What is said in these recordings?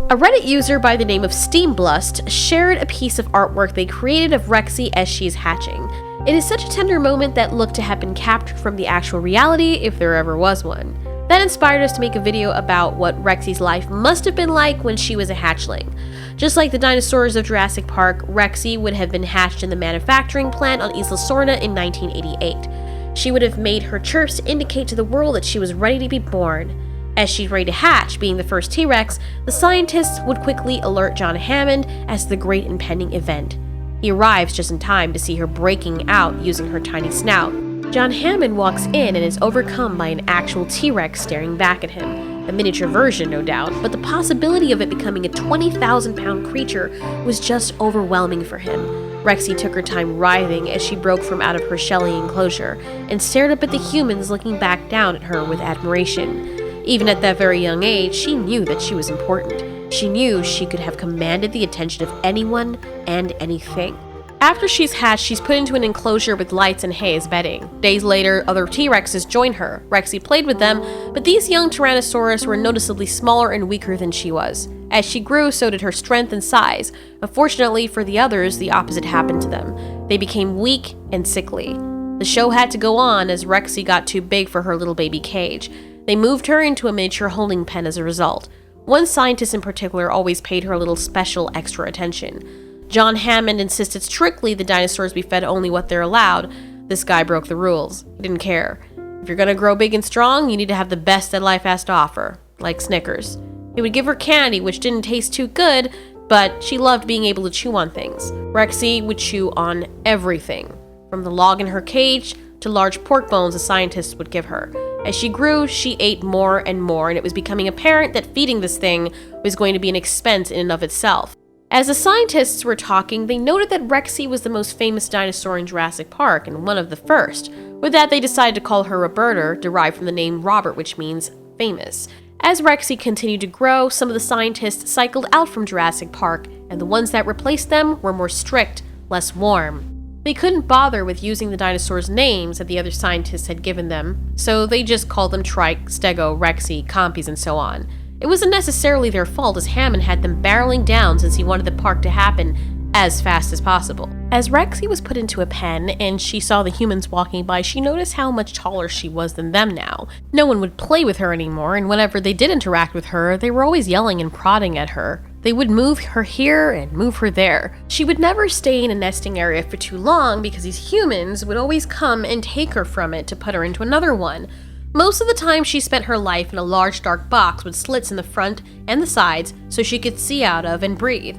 A Reddit user by the name of Steamblust shared a piece of artwork they created of Rexy as she's hatching. It is such a tender moment that looked to have been captured from the actual reality, if there ever was one. That inspired us to make a video about what Rexy's life must have been like when she was a hatchling. Just like the dinosaurs of Jurassic Park, Rexy would have been hatched in the manufacturing plant on Isla Sorna in 1988. She would have made her chirps to indicate to the world that she was ready to be born. As she's ready to hatch, being the first T-Rex, the scientists would quickly alert John Hammond as to the great impending event. He arrives just in time to see her breaking out using her tiny snout. John Hammond walks in and is overcome by an actual T-Rex staring back at him. A miniature version, no doubt, but the possibility of it becoming a 20,000-pound creature was just overwhelming for him. Rexy took her time writhing as she broke from out of her shelly enclosure and stared up at the humans looking back down at her with admiration. Even at that very young age, she knew that she was important. She knew she could have commanded the attention of anyone and anything. After she's hatched, she's put into an enclosure with lights and hay as bedding. Days later, other T-Rexes join her. Rexy played with them, but these young Tyrannosaurus were noticeably smaller and weaker than she was. As she grew, so did her strength and size. Unfortunately for the others, the opposite happened to them. They became weak and sickly. The show had to go on as Rexy got too big for her little baby cage. They moved her into a miniature holding pen as a result. One scientist in particular always paid her a little special extra attention. John Hammond insisted strictly the dinosaurs be fed only what they're allowed. This guy broke the rules. He didn't care. If you're gonna grow big and strong, you need to have the best that life has to offer, like Snickers. He would give her candy, which didn't taste too good, but she loved being able to chew on things. Rexy would chew on everything, from the log in her cage to large pork bones the scientists would give her. As she grew, she ate more and more, and it was becoming apparent that feeding this thing was going to be an expense in and of itself. As the scientists were talking, they noted that Rexy was the most famous dinosaur in Jurassic Park, and one of the first. With that, they decided to call her Roberta, derived from the name Robert, which means famous. As Rexy continued to grow, some of the scientists cycled out from Jurassic Park, and the ones that replaced them were more strict, less warm. They couldn't bother with using the dinosaurs' names that the other scientists had given them, so they just called them Trike, Stego, Rexy, Compies, and so on. It wasn't necessarily their fault, as Hammond had them barreling down since he wanted the park to happen as fast as possible. As Rexy was put into a pen and she saw the humans walking by, she noticed how much taller she was than them now. No one would play with her anymore, and whenever they did interact with her, they were always yelling and prodding at her. They would move her here and move her there. She would never stay in a nesting area for too long because these humans would always come and take her from it to put her into another one. Most of the time she spent her life in a large dark box with slits in the front and the sides so she could see out of and breathe.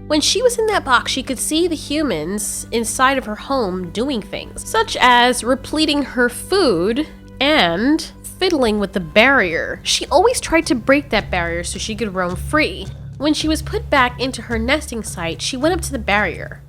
When she was in that box, she could see the humans inside of her home doing things, such as repleting her food and fiddling with the barrier. She always tried to break that barrier so she could roam free. When she was put back into her nesting site, she went up to the barrier.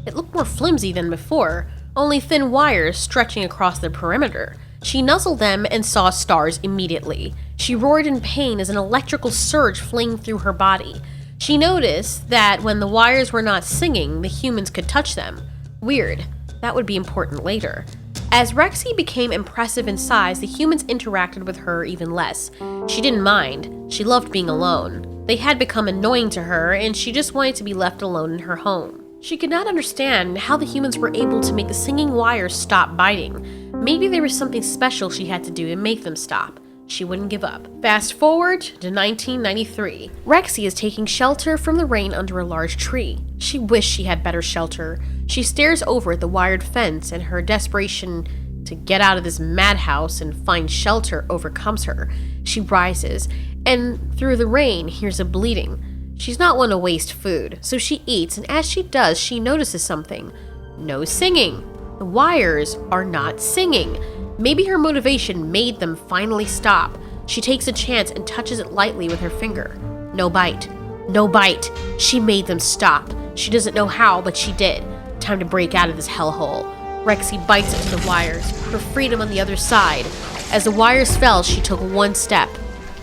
It looked more flimsy than before, only thin wires stretching across the perimeter. She nuzzled them and saw stars immediately. She roared in pain as an electrical surge flamed through her body. She noticed that when the wires were not singing, the humans could touch them. Weird. That would be important later. As Rexy became impressive in size, the humans interacted with her even less. She didn't mind. She loved being alone. They had become annoying to her, and she just wanted to be left alone in her home. She could not understand how the humans were able to make the singing wires stop biting. Maybe there was something special she had to do to make them stop. She wouldn't give up. Fast forward to 1993. Rexy is taking shelter from the rain under a large tree. She wished she had better shelter. She stares over at the wired fence, and her desperation to get out of this madhouse and find shelter overcomes her. She rises, and through the rain hears a bleating. She's not one to waste food, so she eats, and as she does, she notices something. No singing. The wires are not singing. Maybe her motivation made them finally stop. She takes a chance and touches it lightly with her finger. No bite. No bite. She made them stop. She doesn't know how, but she did. Time to break out of this hellhole. Rexy bites into the wires, her freedom on the other side. As the wires fell, she took one step.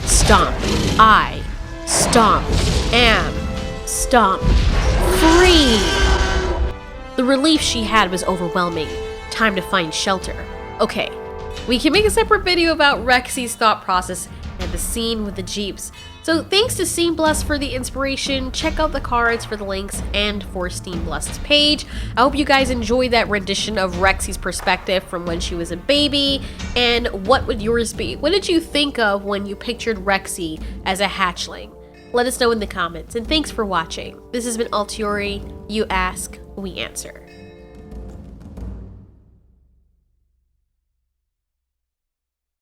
Stomp. I. Stomp. Am. Stomp. Free! The relief she had was overwhelming. Time to find shelter. Okay, we can make a separate video about Rexy's thought process and the scene with the Jeeps, So thanks to Steamblust for the inspiration. Check out the cards for the links and for Steamblust's page. I hope you guys enjoyed that rendition of Rexy's perspective from when she was a baby. And what would yours be? What did you think of when you pictured Rexy as a hatchling? Let us know in the comments, and thanks for watching. This has been Alteori. You ask, we answer.